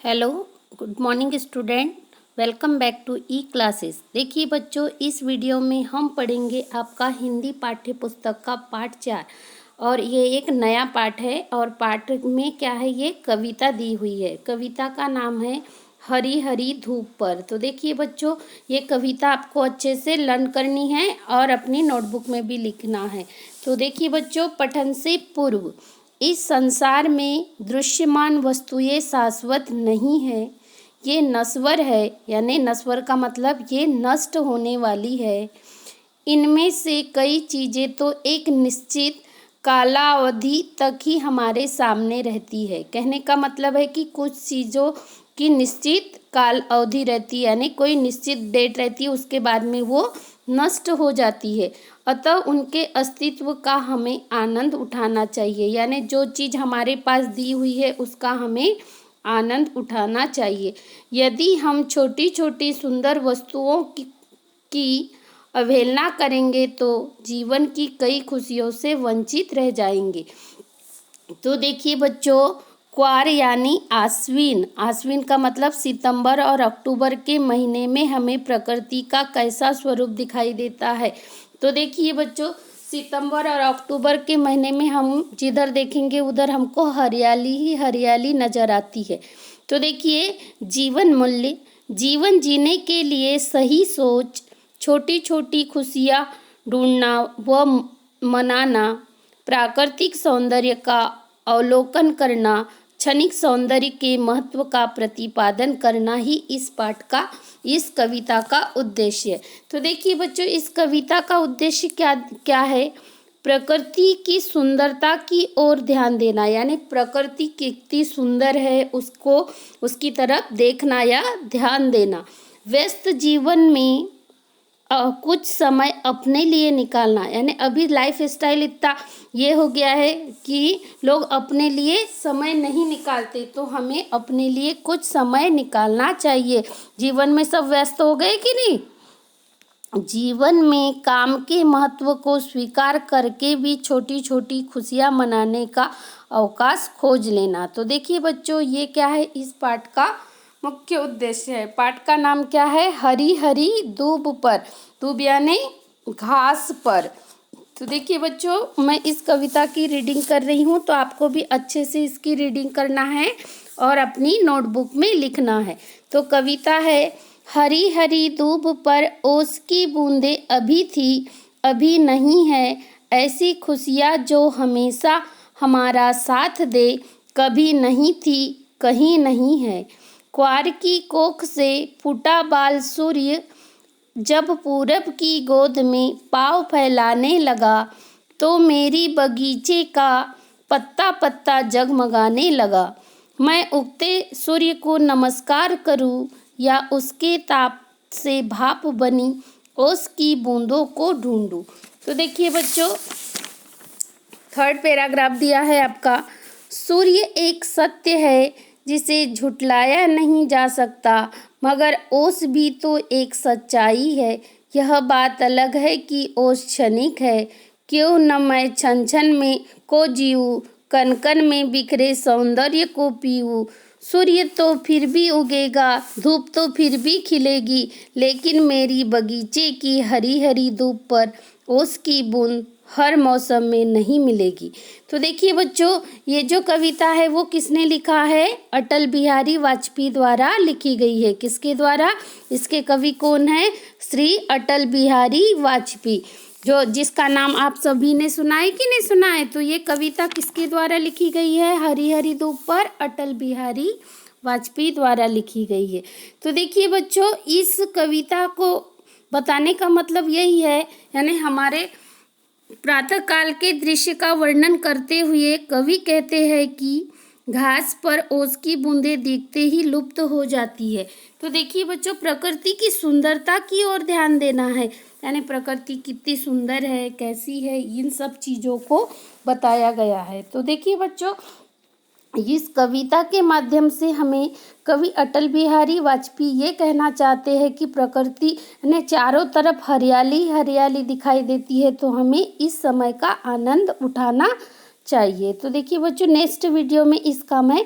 Hello, good morning student. Welcome back to E classes. देखिए बच्चों, इस वीडियो में हम पढ़ेंगे आपका हिंदी पाठ्य पुस्तक का पाठ 4 और ये एक नया पाठ है। और पाठ में क्या है, ये कविता दी हुई है। कविता का नाम है हरी हरी धूप पर। तो देखिए बच्चों, ये कविता आपको अच्छे से लर्न करनी है और अपनी नोटबुक में भी लिखना है। तो देखिए बच्चों, पठन से पूर्व, इस संसार में दृश्यमान वस्तुएं शाश्वत नहीं है, ये नश्वर है। यानी नश्वर का मतलब ये नष्ट होने वाली है। इनमें से कई चीज़ें तो एक निश्चित कालावधि तक ही हमारे सामने रहती है। कहने का मतलब है कि कुछ चीज़ों की निश्चित काल अवधि रहती है, यानी कोई निश्चित डेट रहती है, उसके बाद में वो नष्ट हो जाती है। अतः उनके अस्तित्व का हमें आनंद उठाना चाहिए। यानी जो चीज़ हमारे पास दी हुई है उसका हमें आनंद उठाना चाहिए। यदि हम छोटी छोटी सुंदर वस्तुओं की अवहेलना करेंगे तो जीवन की कई खुशियों से वंचित रह जाएंगे। तो देखिए बच्चों, क्वार यानी आश्विन, आश्विन का मतलब सितंबर और अक्टूबर के महीने में हमें प्रकृति का कैसा स्वरूप दिखाई देता है। तो देखिए बच्चों, सितंबर और अक्टूबर के महीने में हम जिधर देखेंगे उधर हमको हरियाली ही हरियाली नजर आती है। तो देखिए, जीवन मूल्य, जीवन जीने के लिए सही सोच, छोटी छोटी खुशियाँ ढूंढना व मनाना, प्राकृतिक सौंदर्य का अवलोकन करना, क्षणिक सौंदर्य के महत्व का प्रतिपादन करना ही इस कविता का उद्देश्य है। तो देखिए बच्चों, इस कविता का उद्देश्य क्या क्या है? प्रकृति की सुंदरता की ओर ध्यान देना, यानी प्रकृति कितनी सुंदर है उसको, उसकी तरफ देखना या ध्यान देना। व्यस्त जीवन में कुछ समय अपने लिए निकालना, यानी अभी लाइफ स्टाइल इतना ये हो गया है कि लोग अपने लिए समय नहीं निकालते, तो हमें अपने लिए कुछ समय निकालना चाहिए। जीवन में सब व्यस्त हो गए कि नहीं? जीवन में काम के महत्व को स्वीकार करके भी छोटी छोटी खुशियां मनाने का अवकाश खोज लेना। तो देखिए बच्चों, ये क्या है, इस पाठ का मुख्य उद्देश्य है। पाठ का नाम क्या है? हरी हरी दूब पर। दूब यानी घास पर। तो देखिए बच्चों, मैं इस कविता की रीडिंग कर रही हूँ, तो आपको भी अच्छे से इसकी रीडिंग करना है और अपनी नोटबुक में लिखना है। तो कविता है, हरी हरी दूब पर ओस की बूंदे अभी थी, अभी नहीं है, ऐसी खुशियाँ जो हमेशा हमारा साथ दे, कभी नहीं थी, कहीं नहीं है। क्वार की कोख से फूटा बाल सूर्य जब पूरब की गोद में पाँव फैलाने लगा, तो मेरी बगीचे का पत्ता पत्ता जगमगाने लगा। मैं उगते सूर्य को नमस्कार करूं या उसके ताप से भाप बनी ओस की बूंदों को ढूंढूं। तो देखिए बच्चों, थर्ड पैराग्राफ दिया है आपका। सूर्य एक सत्य है जिसे झुटलाया नहीं जा सकता, मगर ओस भी तो एक सच्चाई है। यह बात अलग है कि ओस क्षणिक है। क्यों न मैं क्षण क्षण में को जीऊँ, कण कण में बिखरे सौंदर्य को पीऊँ। सूर्य तो फिर भी उगेगा, धूप तो फिर भी खिलेगी, लेकिन मेरी बगीचे की हरी हरी धूप पर ओस की बूंद हर मौसम में नहीं मिलेगी। तो देखिए बच्चों, ये जो कविता है वो किसने लिखा है? अटल बिहारी वाजपेयी द्वारा लिखी गई है। किसके द्वारा? इसके कवि कौन है? श्री अटल बिहारी वाजपेयी, जिसका नाम आप सभी ने सुना है कि नहीं सुना है? तो ये कविता किसके द्वारा लिखी गई है? हरी हरी धूप पर अटल बिहारी वाजपेयी द्वारा लिखी गई है। तो देखिए बच्चों, इस कविता को बताने का मतलब यही है, यानी हमारे प्रातः काल के दृश्य का वर्णन करते हुए कवि कहते हैं कि घास पर ओस की बूंदें देखते ही लुप्त हो जाती है। तो देखिए बच्चों, प्रकृति की सुंदरता की ओर ध्यान देना है, यानी प्रकृति कितनी सुंदर है, कैसी है, इन सब चीज़ों को बताया गया है। तो देखिए बच्चों, इस कविता के माध्यम से हमें कवि अटल बिहारी वाजपेयी ये कहना चाहते हैं कि प्रकृति ने चारों तरफ हरियाली हरियाली दिखाई देती है, तो हमें इस समय का आनंद उठाना चाहिए। तो देखिए बच्चों, नेक्स्ट वीडियो में इसका मैं